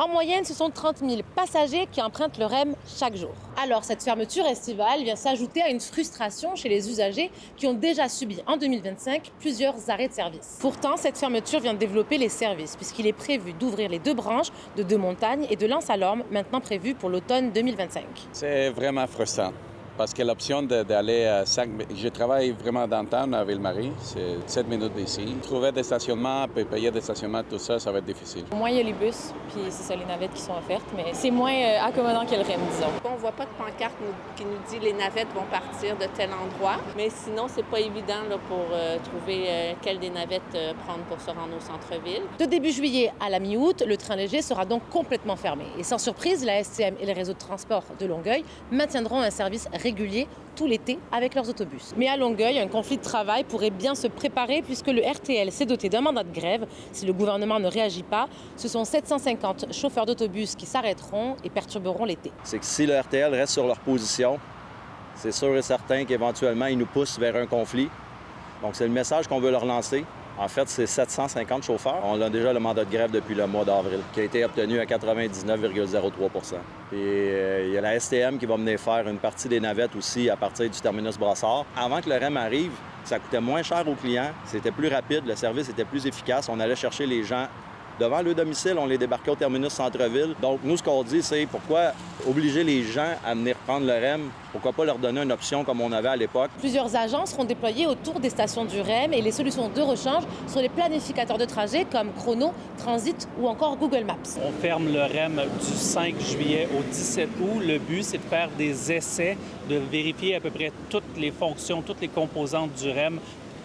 En moyenne, ce sont 30 000 passagers qui empruntent le REM chaque jour. Alors, cette fermeture estivale vient s'ajouter à une frustration chez les usagers qui ont déjà subi en 2025 plusieurs arrêts de service. Pourtant, cette fermeture vient de développer les services puisqu'il est prévu d'ouvrir les deux branches de Deux-Montagnes et de Lens-à-Lorme, maintenant prévues pour l'automne 2025. C'est vraiment frustrant. Parce que l'option d'aller à 5... Je travaille vraiment downtown à Ville-Marie, c'est 7 minutes d'ici. Trouver des stationnements, puis payer des stationnements, tout ça, ça va être difficile. Au moins, il y a les bus, puis c'est ça, les navettes qui sont offertes, mais c'est moins accommodant que le REM, disons. On ne voit pas de pancarte qui nous dit les navettes vont partir de tel endroit, mais sinon, c'est pas évident là, pour trouver quelle des navettes prendre pour se rendre au centre-ville. De début juillet à la mi-août, le train léger sera donc complètement fermé. Et sans surprise, la STM et les réseaux de transport de Longueuil maintiendront un service régulier tout l'été avec leurs autobus. Mais à Longueuil, un conflit de travail pourrait bien se préparer puisque le RTL s'est doté d'un mandat de grève. Si le gouvernement ne réagit pas, ce sont 750 chauffeurs d'autobus qui s'arrêteront et perturberont l'été. C'est que si le RTL reste sur leur position, c'est sûr et certain qu'éventuellement, ils nous poussent vers un conflit. Donc, c'est le message qu'on veut leur lancer. En fait, c'est 750 chauffeurs. On a déjà le mandat de grève depuis le mois d'avril, qui a été obtenu à 99,03 %. Puis, il y a la STM qui va venir faire une partie des navettes aussi à partir du terminus Brassard. Avant que le REM arrive, ça coûtait moins cher aux clients, c'était plus rapide, le service était plus efficace. On allait chercher les gens devant le domicile, on les débarquait au terminus centre-ville. Donc, nous, ce qu'on dit, c'est pourquoi obliger les gens à venir prendre le REM? Pourquoi pas leur donner une option comme on avait à l'époque? Plusieurs agents seront déployés autour des stations du REM et les solutions de rechange sur les planificateurs de trajet comme Chrono, Transit ou encore Google Maps. On ferme le REM du 5 juillet au 17 août. Le but, c'est de faire des essais, de vérifier à peu près toutes les fonctions, toutes les composantes du REM.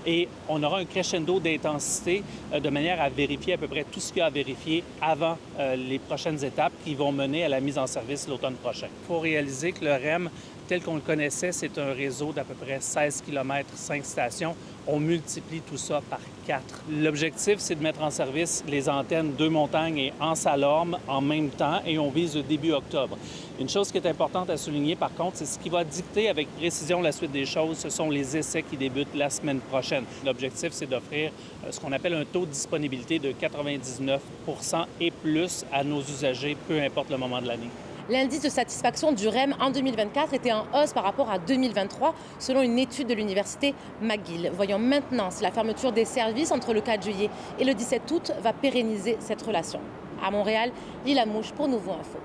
Et on aura un crescendo d'intensité de manière à vérifier à peu près tout ce qu'il y a à vérifier avant les prochaines étapes qui vont mener à la mise en service l'automne prochain. Il faut réaliser que le REM, tel qu'on le connaissait, c'est un réseau d'à peu près 16 km, 5 stations. On multiplie tout ça par 4. L'objectif, c'est de mettre en service les antennes Deux-Montagnes et Anse-à-Lorme en même temps et on vise le début octobre. Une chose qui est importante à souligner, par contre, c'est ce qui va dicter avec précision la suite des choses. Ce sont les essais qui débutent la semaine prochaine. L'objectif, c'est d'offrir ce qu'on appelle un taux de disponibilité de 99 % et plus à nos usagers, peu importe le moment de l'année. L'indice de satisfaction du REM en 2024 était en hausse par rapport à 2023, selon une étude de l'université McGill. Voyons maintenant si la fermeture des services entre le 4 juillet et le 17 août va pérenniser cette relation. À Montréal, Lila Mouche pour Nouveau Info.